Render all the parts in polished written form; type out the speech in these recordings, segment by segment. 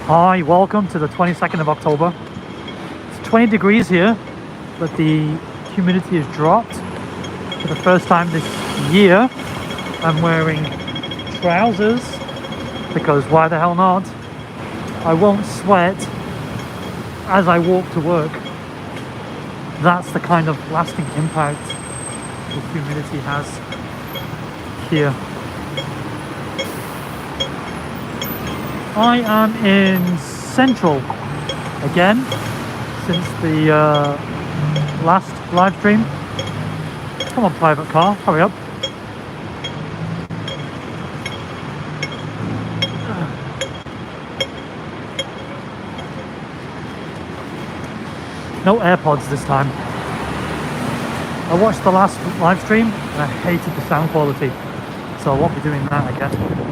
Hi, welcome to the 22nd of October. It's 20 degrees here, but the humidity has dropped. For the first time this year, I'm wearing trousers because why the hell not? I won't sweat as I walk to work. That's the kind of lasting impact the humidity has here. I am in Central again since the last live stream. Come on, private car, hurry up. No AirPods this time. I watched the last live stream and I hated the sound quality, so I won't be doing that again.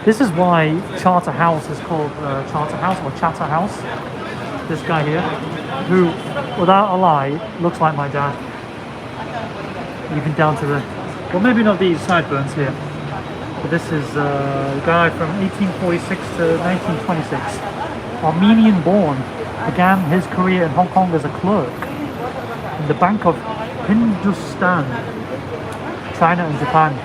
This is why Charter House is called Charter House or Chatter House. This guy here, who, without a lie, looks like my dad. Even down to the, well, maybe not these sideburns here, but this is a guy from 1846 to 1926. Armenian born, began his career in Hong Kong as a clerk in the Bank of Hindustan, China and Japan.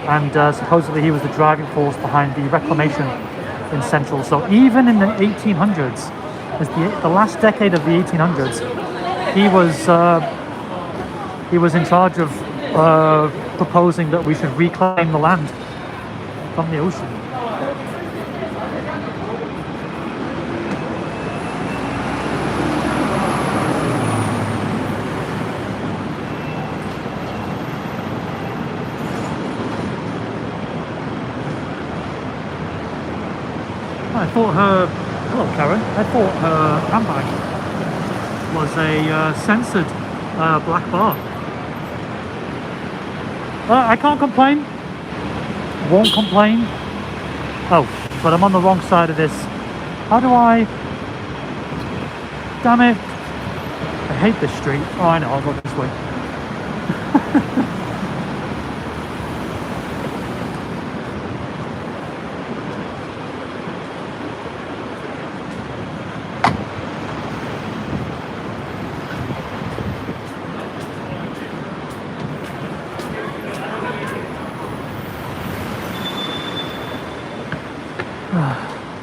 And supposedly he was the driving force behind the reclamation in Central. So even in the 1800s, as the last decade of the 1800s, he was in charge of proposing that we should reclaim the land from the ocean. I thought her, hello Karen, I thought her handbag was a censored black bar. I can't complain, won't complain. Oh, but I'm on the wrong side of this. How do I, damn it, I hate this street. Oh I know, I'll go this way.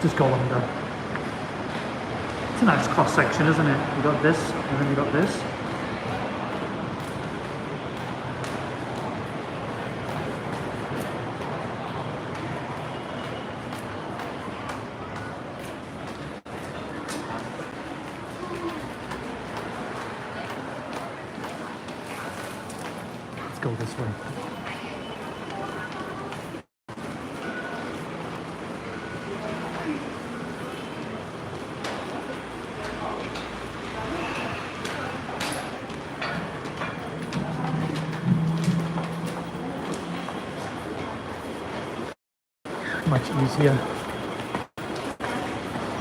Just go under. It's a nice cross section, isn't it? You got this, and then you got this. Let's go this way. Much easier.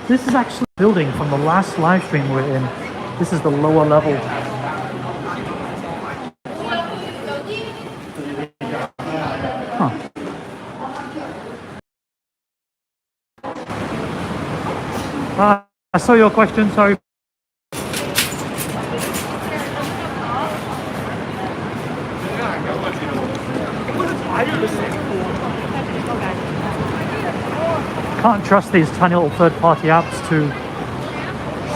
This is actually a building from the last live stream we're in. This is the lower level. Huh. I saw your question, sorry. Can't trust these tiny little third-party apps to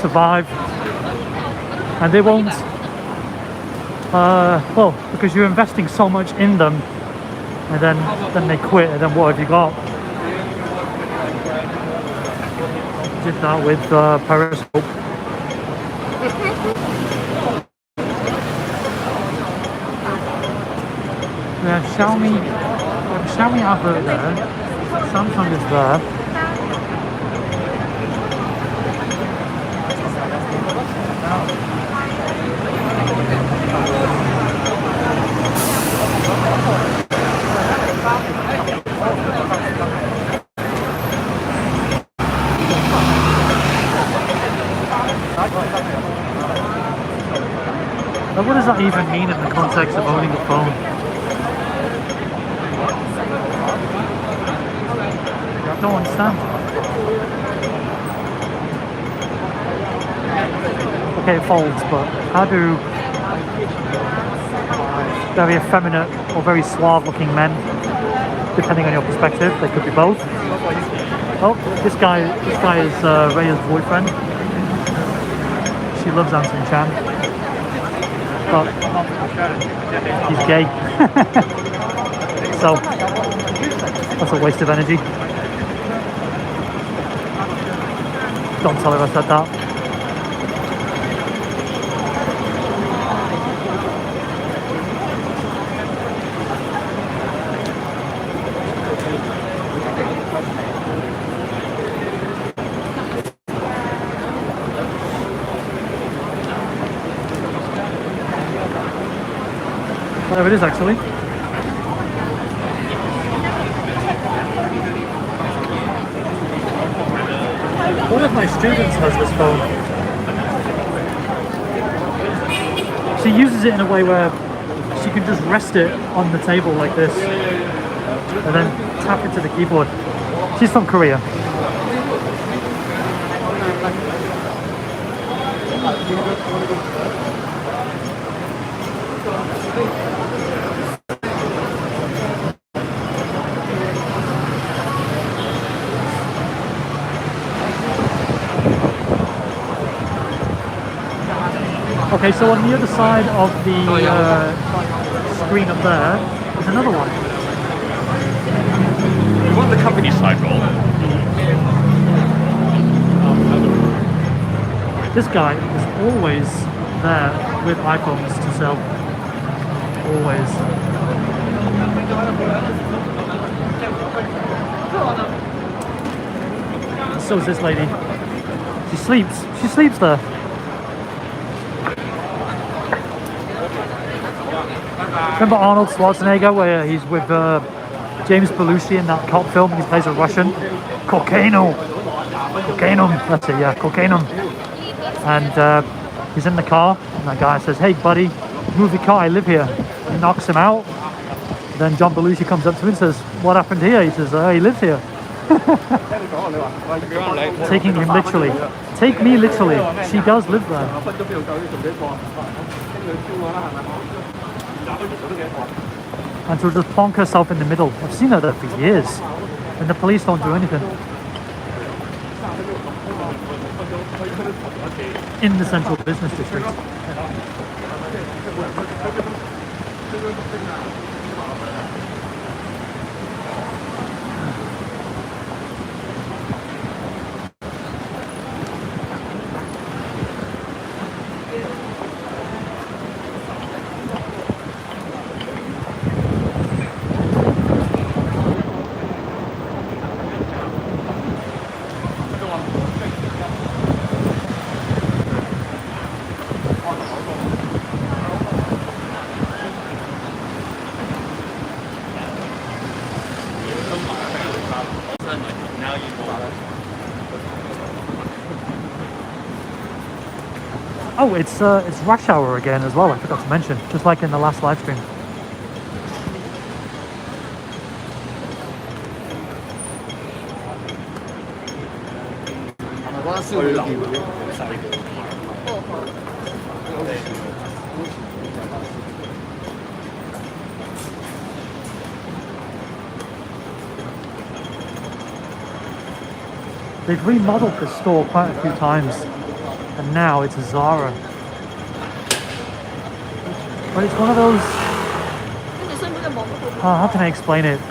survive, and they won't. Well, because you're investing so much in them, and then they quit, and then what have you got? Did that with Periscope. Yeah, Xiaomi advert there. Samsung is there. Now, what does that even mean in the context of owning a phone? I don't understand. Okay, it folds, but how do very effeminate or very suave looking men, depending on your perspective, they could be both. Oh, this guy is Rhea's boyfriend. She loves Anson Chan, but he's gay. So that's a waste of energy. Don't tell her I said that. Whatever it is, actually. One of my students has this phone. She uses it in a way where she can just rest it on the table like this and then tap it to the keyboard. She's from Korea. Okay, so on the other side of the screen up there is another one. We want the company side roll. This guy is always there with iPhones to sell. Always. So is this lady. She sleeps. She sleeps there. Remember Arnold Schwarzenegger, where he's with James Belushi in that cop film and he plays a Russian? Cocainum, that's it, yeah, Cocainum. And he's in the car and that guy says, "Hey buddy, move your car, I live here." He knocks him out. Then John Belushi comes up to him and says, "What happened here?" He says, "He lives here." Taking him literally. Take me literally. She does live there. And she'll just plonk herself in the middle. I've seen her there for years, and the police don't do anything. In the central business district. Oh, it's rush hour again as well, I forgot to mention, just like in the last live stream. They've remodeled the store quite a few times, and now it's a Zara. But it's one of those... how can I explain it?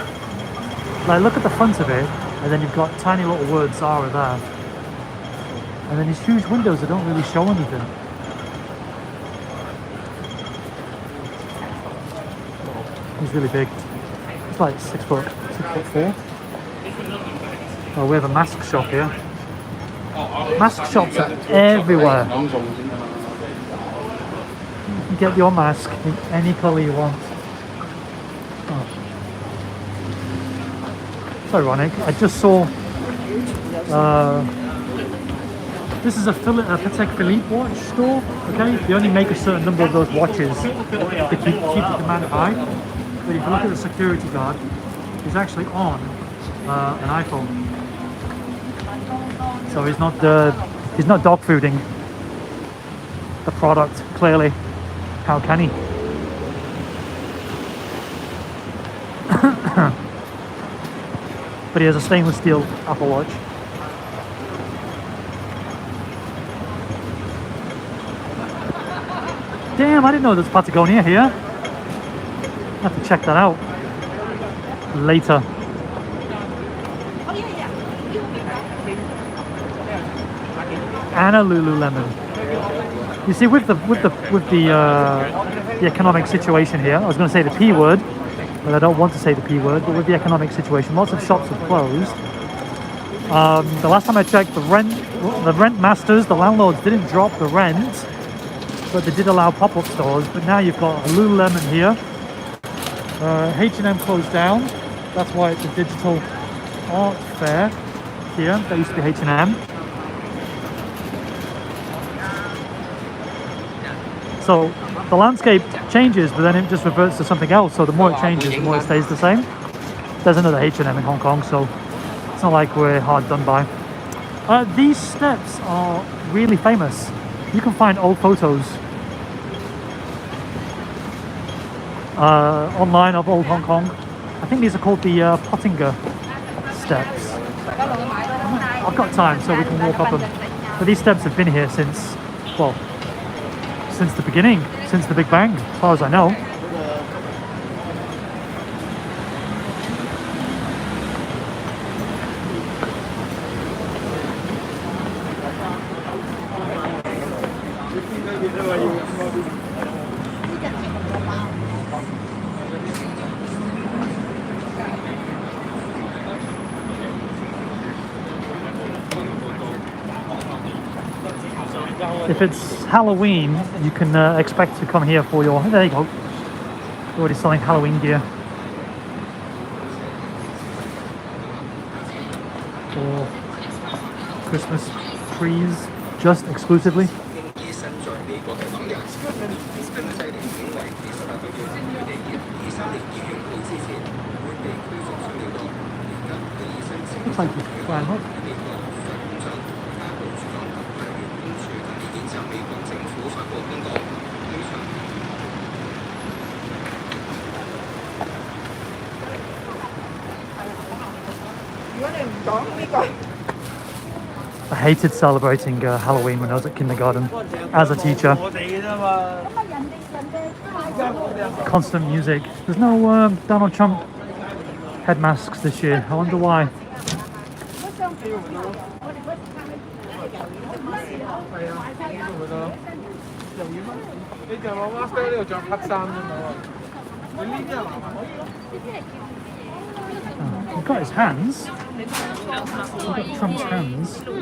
Like, look at the front of it, and then you've got tiny little word Zara there. And then these huge windows that don't really show anything. He's really big. It's like 6'4". Oh, we have a mask shop here. Mask shops are everywhere. You can get your mask in any colour you want. Oh. It's ironic. I just saw This is a Patek Phillipe watch store. Okay, they only make a certain number of those watches to keep the demand high. But if you look at the security guard, he's actually on an iPhone, so he's not dog fooding the product. Clearly, how can he? But he has a stainless steel Apple Watch. Damn, I didn't know there's Patagonia here. I have to check that out later. And a Lululemon. You see, with the economic situation here, I was going to say the P word, but I don't want to say the P word. But with the economic situation, lots of shops have closed. The last time I checked, the rent masters, the landlords didn't drop the rent, but they did allow pop-up stores. But now you've got a Lululemon here. H&M closed down. That's why it's a digital art fair here. That used to be H&M. So the landscape changes, but then it just reverts to something else. So the more it changes, the more it stays the same. There's another H&M in Hong Kong, so it's not like we're hard done by. These steps are really famous. You can find old photos online of old Hong Kong. I think these are called the Pottinger Steps. I've got time, so we can walk up them. But these steps have been here since, well, since the beginning, since the Big Bang, as far as I know. If it's Halloween, you can expect to come here for your... There you go. They're already selling Halloween gear. For Christmas trees, just exclusively. Looks like you plan up. I hated celebrating Halloween when I was at kindergarten as a teacher. Constant music. There's no Donald Trump head masks this year. I wonder why. He's got his hands. He's got Trump's hands. But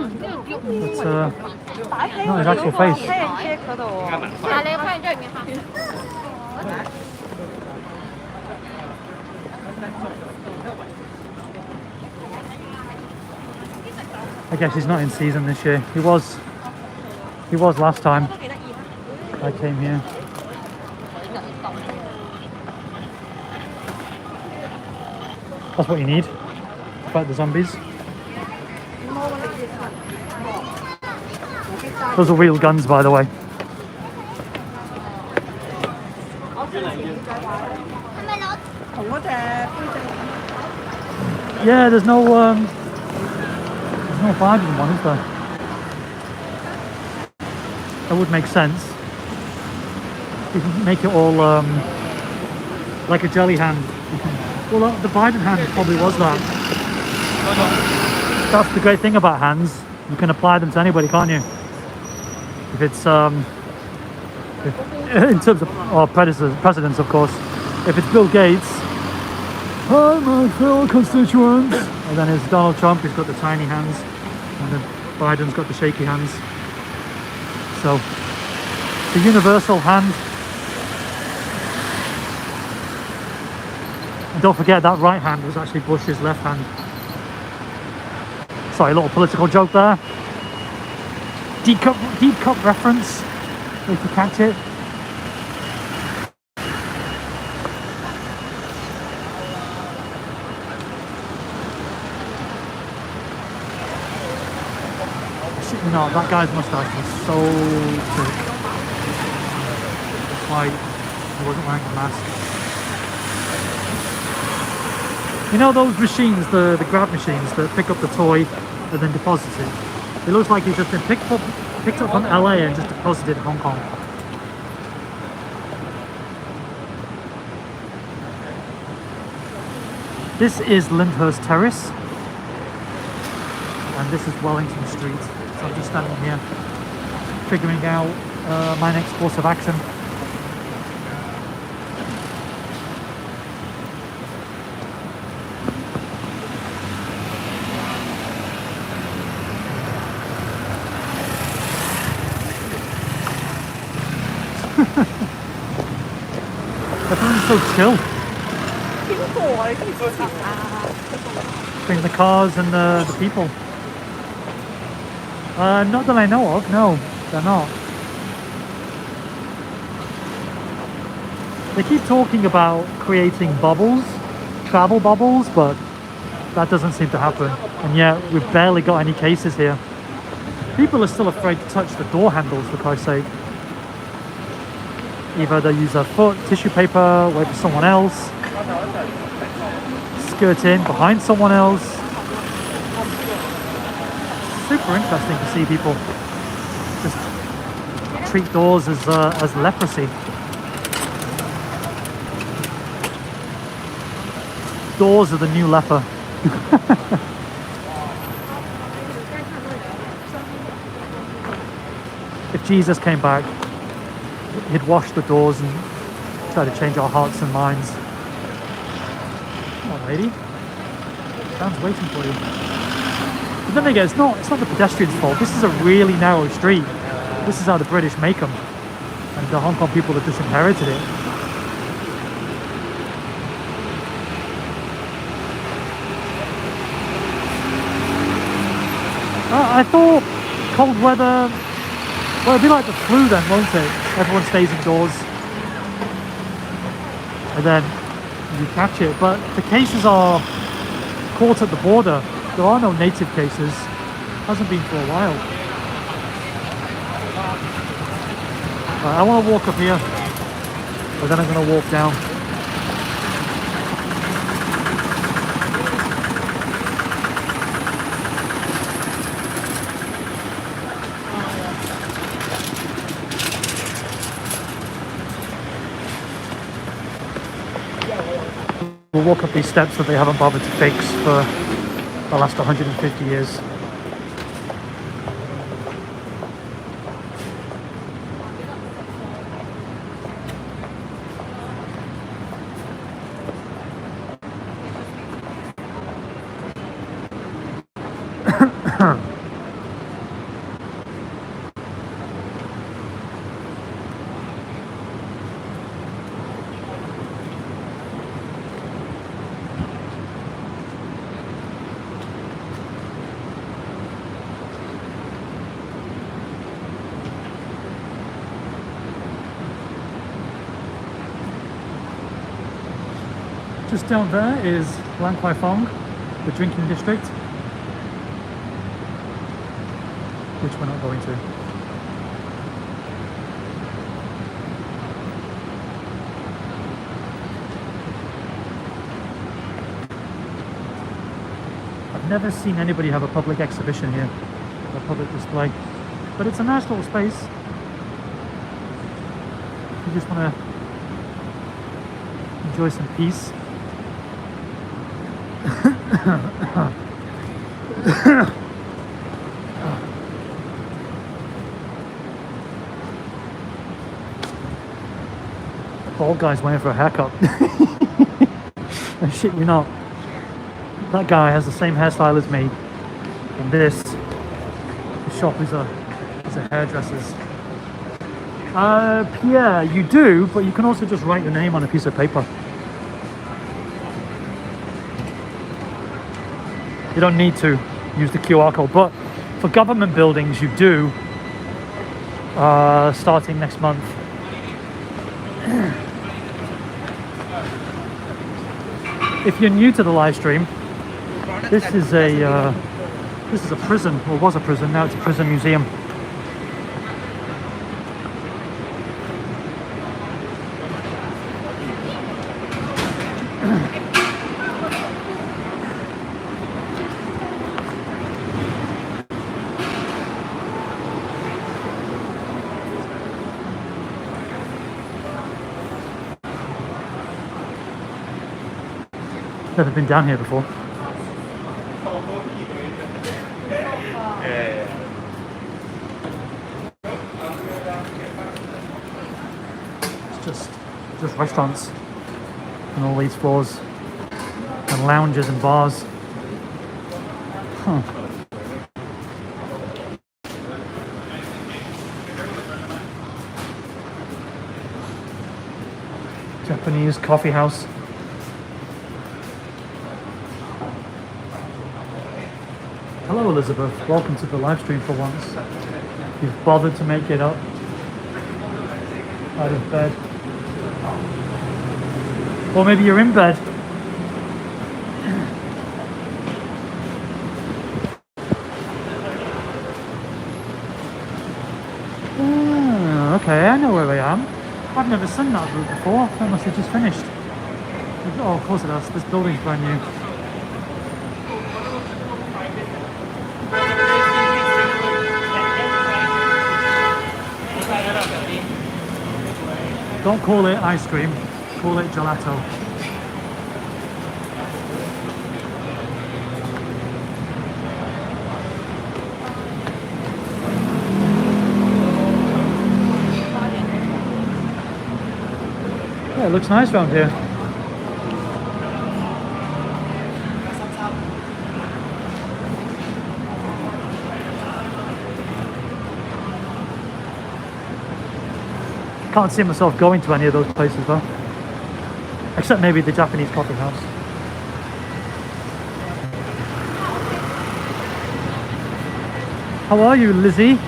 not his actual face. I guess he's not in season this year. He was last time I came here. That's what you need to fight the zombies. Those are real guns, by the way. Yeah, there's no Biden one, is there? That would make sense. You can make it all like a jelly hand. Well, the Biden hand probably was that. That's the great thing about hands. You can apply them to anybody, can't you? If it's in terms of presidents, of course. If it's Bill Gates, hi my fellow constituents, and then it's Donald Trump, he's got the tiny hands, and then Biden's got the shaky hands. So, the universal hand. And don't forget that right hand was actually Bush's left hand. Sorry, a little political joke there. deep cut reference, if you catch it. Shit, you know, that guy's mustache was so thick. That's why he wasn't wearing a mask. You know those machines, the grab machines that pick up the toy and then deposit it? It looks like he's just been picked up from LA and just deposited in Hong Kong. This is Lyndhurst Terrace, and this is Wellington Street. So I'm just standing here, figuring out my next course of action. Everyone's so chill. Between the cars and the people. Not that I know of, no, they're not. They keep talking about creating bubbles, travel bubbles, but that doesn't seem to happen. And yet, we've barely got any cases here. People are still afraid to touch the door handles, for Christ's sake. Either they use their foot, tissue paper, wait for someone else, skirt in behind someone else. Super interesting to see people just treat doors as leprosy. Doors are the new leper. If Jesus came back, he'd wash the doors and try to change our hearts and minds. Come on, lady. Dan's waiting for you. But then again, it's not the pedestrians' fault. This is a really narrow street. This is how the British make them. And the Hong Kong people have just inherited it. I thought cold weather, well, it'd be like the flu then, won't it? Everyone stays indoors. And then you catch it. But the cases are caught at the border. There are no native cases. Hasn't been for a while. Right, I want to walk up here, but then I'm going to walk down. We'll walk up these steps that they haven't bothered to fix for the last 150 years. Just down there is Kwai Fong, the drinking district, which we're not going to. I've never seen anybody have a public exhibition here, a public display, but it's a nice little space. You just want to enjoy some peace. Bald guy's waiting for a haircut. Oh, shit, you're not. That guy has the same hairstyle as me. And the shop is a hairdresser's. Yeah, you do, but you can also just write your name on a piece of paper. You don't need to use the QR code, but for government buildings you do. starting next month. If you're new to the live stream, this is a prison, or was a prison. Now it's a prison museum. Never been down here before. It's just restaurants on all these floors, and lounges and bars. Huh. Japanese coffee house. Hello Elizabeth, welcome to the live stream for once. You've bothered to make it up out of bed. Or maybe you're in bed. Okay, I know where I am. I've never seen that route before. That must have just finished. Oh, of course it has. This building's brand new. Don't call it ice cream, call it gelato. Yeah, it looks nice around here. Can't see myself going to any of those places though, except maybe the Japanese coffee house. How are you, Lizzie?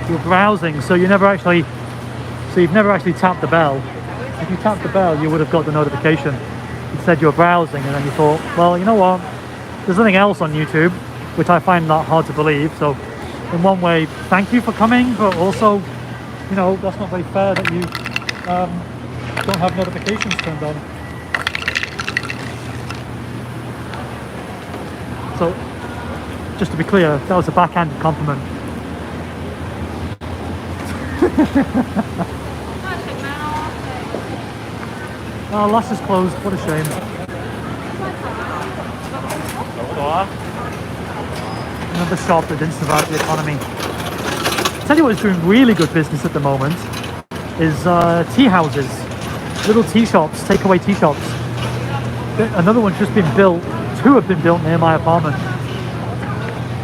You're browsing, so you've never actually tapped the bell. If you tapped the bell, you would have got the notification. It said you're browsing, and then you thought, well, you know what? There's nothing else on YouTube, which I find that hard to believe. So, in one way, thank you for coming, but also, you know, that's not very fair that you don't have notifications turned on. So, just to be clear, that was a backhanded compliment. Oh, Lush is closed. What a shame. Another shop that didn't survive the economy. Tell you what's doing really good business at the moment is tea houses, little tea shops, takeaway tea shops. Another one's just been built. Two have been built near my apartment.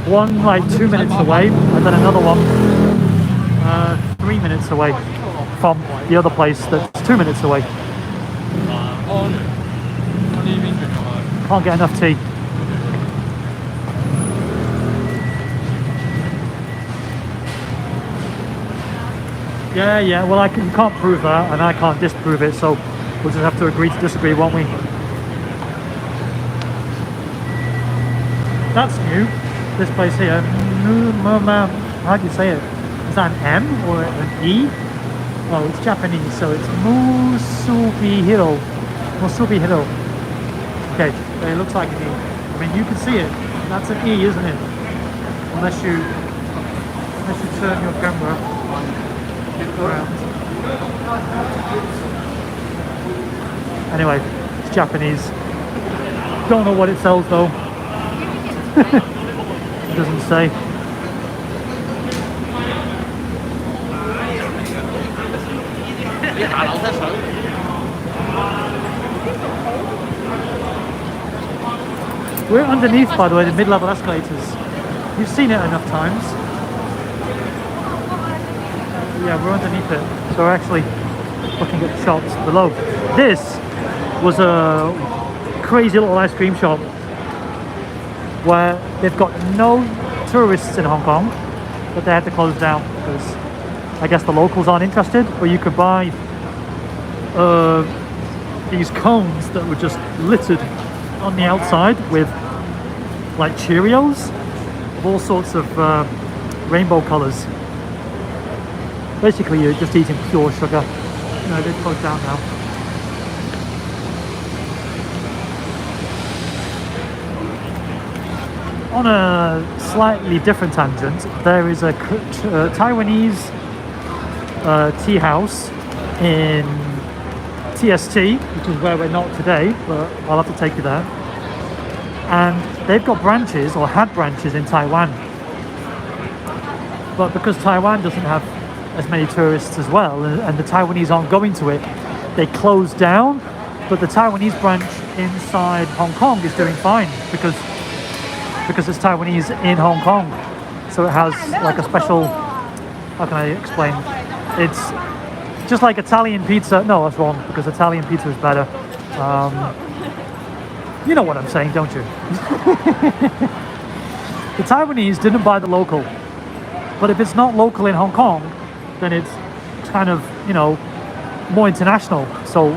One like 2 minutes away, and then another one 3 minutes away from the other place that's 2 minutes away. Can't get enough tea. Yeah, well you can't prove that, and I can't disprove it, so we'll just have to agree to disagree, won't we? That's new, this place here. How do you say it? Is that an M or an E? Oh, it's Japanese, so it's Musubihiro. Musubihiro. Okay, it looks like an E. I mean, you can see it. That's an E, isn't it? Unless you turn your camera around. Anyway, it's Japanese. Don't know what it sells though. It doesn't say. We're underneath, by the way, the mid-level escalators. You've seen it enough times. Yeah, we're underneath it. So we're actually looking at the shops below. This was a crazy little ice cream shop where they've got no tourists in Hong Kong. but they had to close down because I guess the locals aren't interested. But you could buy these cones that were just littered on the outside with like Cheerios of all sorts of rainbow colors. Basically, you're just eating pure sugar. No, they've closed down now. On a slightly different tangent, there is a Taiwanese tea house in TST, which is where we're not today, but I'll have to take you there. And they've got branches, or had branches, in Taiwan. But because Taiwan doesn't have as many tourists as well, and the Taiwanese aren't going to it, they closed down. But the Taiwanese branch inside Hong Kong is doing fine because it's Taiwanese in Hong Kong. So it has like a special, how can I explain? It's just like Italian pizza. No, that's wrong, because Italian pizza is better. You know what I'm saying, don't you? The Taiwanese didn't buy the local. But if it's not local in Hong Kong, then it's kind of, you know, more international. So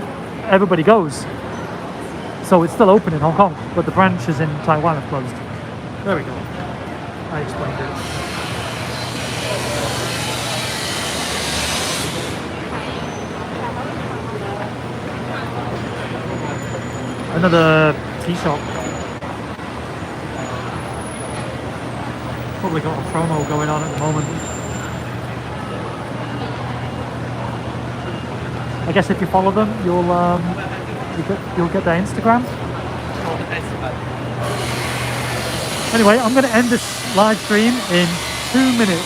everybody goes. So it's still open in Hong Kong, but the branches in Taiwan have closed. There we go. I explained it. Another tea shop. Probably got a promo going on at the moment. I guess if you follow them, you'll get their Instagram. Anyway, I'm going to end this live stream in 2 minutes.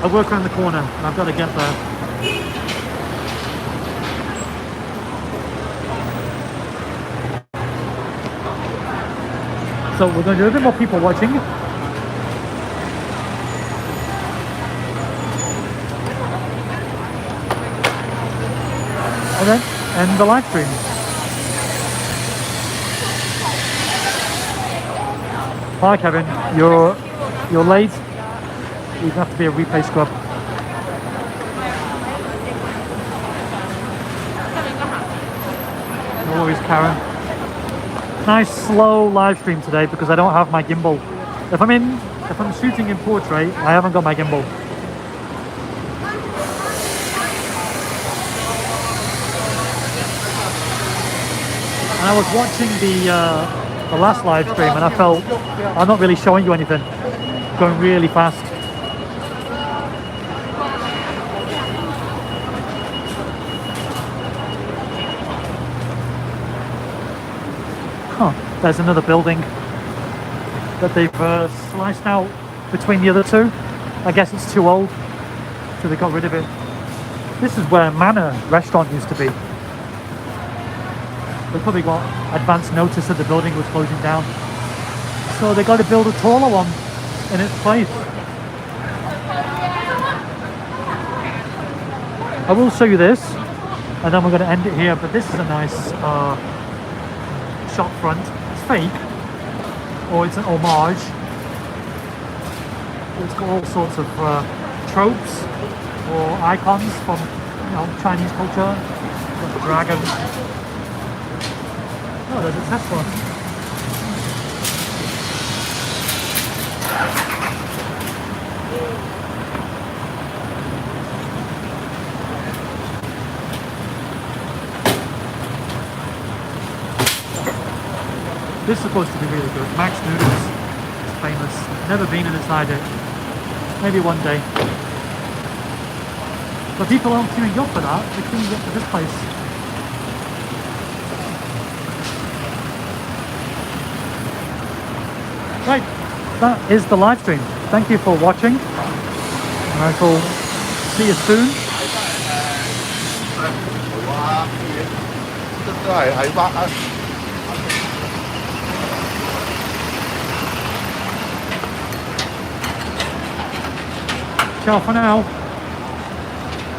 I work around the corner and I've got to get there. So we're going to do a bit more people watching. And then end the live stream. Hi Kevin, you're late. You have to be a replay scrub. No worries, Karen. Nice slow live stream today because I don't have my gimbal. If I'm shooting in portrait, I haven't got my gimbal. And I was watching the last live stream and I felt I'm not really showing you anything. Going really fast. Huh, there's another building that they've sliced out between the other two. I guess it's too old, so they got rid of it. This is where Manor restaurant used to be. They probably got advance notice that the building was closing down. So they got to build a taller one in its place. I will show you this, and then we're going to end it here. But this is a nice shop front. It's fake, or it's an homage. It's got all sorts of tropes or icons from, you know, Chinese culture. Got the dragon. Oh, there's a Tesla. This is supposed to be really good. Max Noodles is famous. Never been inside it. Maybe one day. But people aren't queuing up for that. They're queuing up for this place. Right, that is the live stream. Thank you for watching, and I shall see you soon. Ciao for now.